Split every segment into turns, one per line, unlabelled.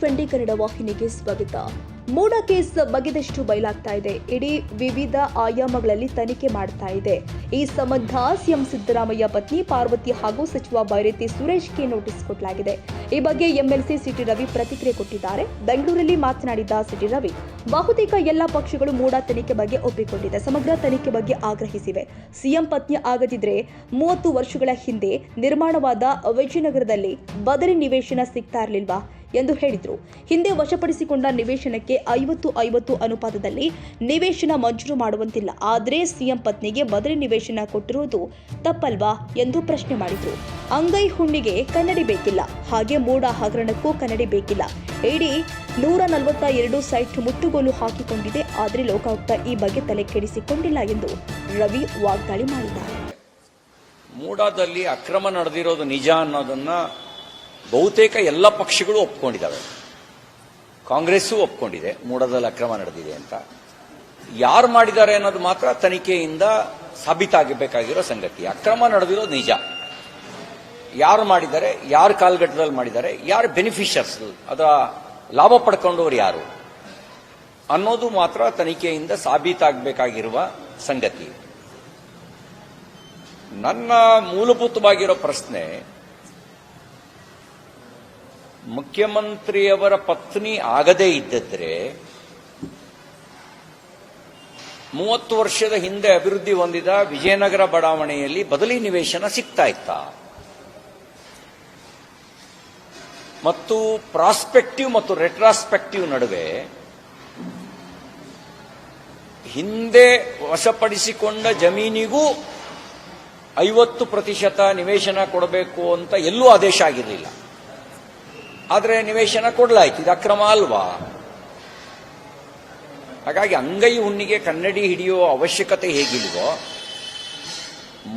TV20 Kannada ವಾಹಿನಿಗೆ ಸ್ವಾಗತ. ಮೂಡ case ಬಗೆದಷ್ಟು ಬಯಲಾಗ್ತಾ ಇದೆ. ಇಡೀ ವಿವಿಧ ಆಯಾಮಗಳಲ್ಲಿ ತನಿಖೆ ಮಾಡ್ತಾ ಇದೆ. ಈ ಸಂಬಂಧ ಸಿಎಂ ಸಿದ್ದರಾಮಯ್ಯ ಪತ್ನಿ ಪಾರ್ವತಿ ಹಾಗೂ ಸಚಿವ ಬೈರತಿ ಸುರೇಶ್ಗೆ ನೋಟಿಸ್ ಕೊಡಲಾಗಿದೆ. ಈ ಬಗ್ಗೆ ಎಂಎಲ್ಸಿ ಸಿಟಿ ರವಿ ಪ್ರತಿಕ್ರಿಯೆ ಕೊಟ್ಟಿದ್ದಾರೆ. ಬೆಂಗಳೂರಲ್ಲಿ ಮಾತನಾಡಿದ ಸಿಟಿ ರವಿ, ಬಹುತೇಕ ಎಲ್ಲ ಪಕ್ಷಗಳು ಮೂಡ ತನಿಖೆ ಬಗ್ಗೆ ಒಪ್ಪಿಕೊಂಡಿದೆ. ಸಮಗ್ರ ತನಿಖೆ ಬಗ್ಗೆ ಆಗ್ರಹಿಸಿವೆ. ಸಿಎಂ ಪತ್ನಿ ಆಗದಿದ್ರೆ 30 ವರ್ಷಗಳ ಹಿಂದೆ ನಿರ್ಮಾಣವಾದ ವಿಜಯನಗರದಲ್ಲಿ ಬದಲಿ ನಿವೇಶನ ಸಿಗ್ತಾ ಇರಲಿಲ್ವಾ ಎಂದು ಹೇಳಿದರು. ಹಿಂದೆ ವಶಪಡಿಸಿಕೊಂಡ ನಿವೇಶನಕ್ಕೆ 50-50 ಅನುಪಾತದಲ್ಲಿ ನಿವೇಶನ ಮಂಜೂರು ಮಾಡುವಂತಿಲ್ಲ. ಆದರೆ ಸಿಎಂ ಪತ್ನಿಗೆ ಬದಲಿ ನಿವೇಶನ ಕೊಟ್ಟಿರುವುದು ತಪ್ಪಲ್ವಾ ಎಂದು ಪ್ರಶ್ನೆ ಮಾಡಿದರು. ಅಂಗೈ ಹುಣ್ಣಿಗೆ ಕನ್ನಡಿ ಬೇಕಿಲ್ಲ, ಹಾಗೆ ಮೂಡ ಹಗರಣಕ್ಕೂ ಕನ್ನಡಿ ಬೇಕಿಲ್ಲ. ಇಡೀ 142 ಸೈಟ್ ಮುಟ್ಟುಗೋಲು ಹಾಕಿಕೊಂಡಿದೆ. ಆದರೆ ಲೋಕಾಯುಕ್ತ ಈ ಬಗ್ಗೆ ತಲೆ ಕೆಡಿಸಿಕೊಂಡಿಲ್ಲ ಎಂದು ರವಿ ವಾಗ್ದಾಳಿ ಮಾಡಿದ್ದಾರೆ.
ಮೂಡಾದಲ್ಲಿ ಅಕ್ರಮ ನಡೆದಿರೋದು ನಿಜ ಅನ್ನೋದನ್ನ ಬಹುತೇಕ ಎಲ್ಲ ಪಕ್ಷಗಳು ಒಪ್ಕೊಂಡಿದ್ದಾವೆ. ಕಾಂಗ್ರೆಸ್ಸು ಒಪ್ಕೊಂಡಿದೆ ಮೂಡಾದಲ್ಲಿ ಅಕ್ರಮ ನಡೆದಿದೆ ಅಂತ. ಯಾರು ಮಾಡಿದ್ದಾರೆ ಅನ್ನೋದು ಮಾತ್ರ ತನಿಖೆಯಿಂದ ಸಾಬೀತಾಗಬೇಕಾಗಿರೋ ಸಂಗತಿ. ಅಕ್ರಮ ನಡೆದಿರೋದು ನಿಜ. ಯಾರು ಮಾಡಿದ್ದಾರೆ, ಯಾರು ಕಾಲ್ಗಟ್ಟದಲ್ಲಿ ಮಾಡಿದ್ದಾರೆ, ಯಾರು ಬೆನಿಫಿಷರ್ಸ್, ಅದರ ಲಾಭ ಪಡ್ಕೊಂಡವರು ಯಾರು ಅನ್ನೋದು ಮಾತ್ರ ತನಿಖೆಯಿಂದ ಸಾಬೀತಾಗಬೇಕಾಗಿರುವ ಸಂಗತಿ. ನನ್ನ ಮೂಲಭೂತವಾಗಿರೋ ಪ್ರಶ್ನೆ, ಮುಖ್ಯಮಂತ್ರಿಯವರ ಪತ್ನಿ ಆಗದೇ ಇದ್ದಿದ್ರೆ 30 ವರ್ಷದ ಹಿಂದೆ ಅಭಿವೃದ್ಧಿ ಹೊಂದಿದ ವಿಜಯನಗರ ಬಡಾವಣೆಯಲ್ಲಿ ಬದಲಿ ನಿವೇಶನ ಸಿಗ್ತಾ ಇತ್ತ? ಮತ್ತು ಪ್ರಾಸ್ಪೆಕ್ಟಿವ್ ಮತ್ತು ರೆಟ್ರಾಸ್ಪೆಕ್ಟಿವ್ ನಡುವೆ ಹಿಂದೆ ವಶಪಡಿಸಿಕೊಂಡ ಜಮೀನಿಗೂ 50% ನಿವೇಶನ ಕೊಡಬೇಕು ಅಂತ ಎಲ್ಲೂ ಆದೇಶ ಆಗಿರಲಿಲ್ಲ. ಆದರೆ ನಿವೇಶನ ಕೊಡಲಾಯ್ತು. ಇದು ಅಕ್ರಮ ಅಲ್ವಾ? ಹಾಗಾಗಿ ಅಂಗೈ ಹುಣ್ಣಿಗೆ ಕನ್ನಡಿ ಹಿಡಿಯುವ ಅವಶ್ಯಕತೆ ಹೇಗಿಲ್ವೋ,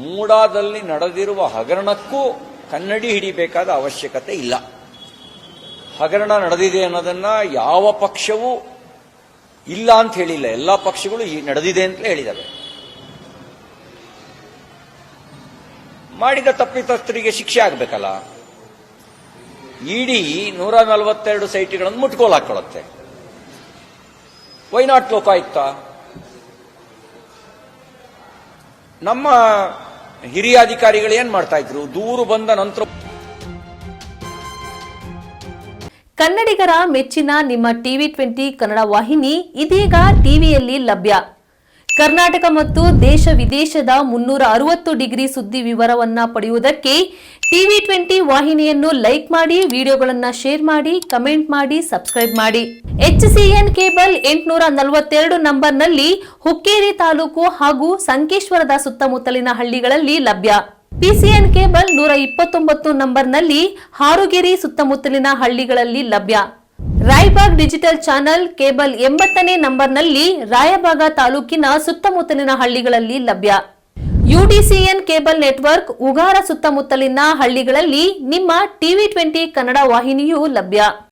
ಮೂಡಾದಲ್ಲಿ ನಡೆದಿರುವ ಹಗರಣಕ್ಕೂ ಕನ್ನಡಿ ಹಿಡಿಬೇಕಾದ ಅವಶ್ಯಕತೆ ಇಲ್ಲ. ಹಗರಣ ನಡೆದಿದೆ ಅನ್ನೋದನ್ನ ಯಾವ ಪಕ್ಷವೂ ಇಲ್ಲ ಅಂತ ಹೇಳಿಲ್ಲ. ಎಲ್ಲ ಪಕ್ಷಗಳು ನಡೆದಿದೆ ಅಂತಲೇ ಹೇಳಿದಾವೆ. ಮಾಡಿದ ತಪ್ಪಿತಸ್ಥರಿಗೆ ಶಿಕ್ಷೆ ಆಗಬೇಕಲ್ಲ. ಇಡೀ 142 ಸೈಟ್ಗಳನ್ನು ಮುಟ್ಕೋಲು ಹಾಕೊಳ್ಳುತ್ತೆ. ವೈನಾಟ್ ಲೋಕಾಯುಕ್ತ? ನಮ್ಮ ಹಿರಿಯ ಅಧಿಕಾರಿಗಳು ಏನ್ ಮಾಡ್ತಾ ಇದ್ರು? ದೂರು ಬಂದ ನಂತರ
ಕನ್ನಡಿಗರ ಮೆಚ್ಚಿನ ನಿಮ್ಮ TV20 ಕನ್ನಡ ವಾಹಿನಿ ಇದೀಗ ಟಿವಿಯಲ್ಲಿ ಲಭ್ಯ. ಕರ್ನಾಟಕ ಮತ್ತು ದೇಶ ವಿದೇಶದ 360 ಡಿಗ್ರಿ ಸುದ್ದಿ ವಿವರವನ್ನ ಪಡೆಯುವುದಕ್ಕೆ TV20 ವಾಹಿನಿಯನ್ನು ಲೈಕ್ ಮಾಡಿ, ವಿಡಿಯೋಗಳನ್ನು ಶೇರ್ ಮಾಡಿ, ಕಮೆಂಟ್ ಮಾಡಿ, ಸಬ್ಸ್ಕ್ರೈಬ್ ಮಾಡಿ. HCN ಕೇಬಲ್ 842 ನಂಬರ್ನಲ್ಲಿ ಹುಕ್ಕೇರಿ ತಾಲೂಕು ಹಾಗೂ ಸಂಕೇಶ್ವರದ ಸುತ್ತಮುತ್ತಲಿನ ಹಳ್ಳಿಗಳಲ್ಲಿ ಲಭ್ಯ. PCN ಕೇಬಲ್ 129 ನಂಬರ್ನಲ್ಲಿ ಹಾರುಗೆರೆ ಸುತ್ತಮುತ್ತಲಿನ ಹಳ್ಳಿಗಳಲ್ಲಿ ಲಭ್ಯ. ರಾಯಬಾಗ್ ಡಿಜಿಟಲ್ ಚಾನೆಲ್ ಕೇಬಲ್ 80ನೇ ನಂಬರ್ನಲ್ಲಿ ರಾಯಬಾಗ ತಾಲೂಕಿನ ಸುತ್ತಮುತ್ತಲಿನ ಹಳ್ಳಿಗಳಲ್ಲಿ ಲಭ್ಯ. UDCN ಕೇಬಲ್ ನೆಟ್ವರ್ಕ್ ಉಗಾರ ಸುತ್ತಮುತ್ತಲಿನ ಹಳ್ಳಿಗಳಲ್ಲಿ ನಿಮ್ಮ TV20 ಕನ್ನಡ ವಾಹಿನಿಯೂ ಲಭ್ಯ.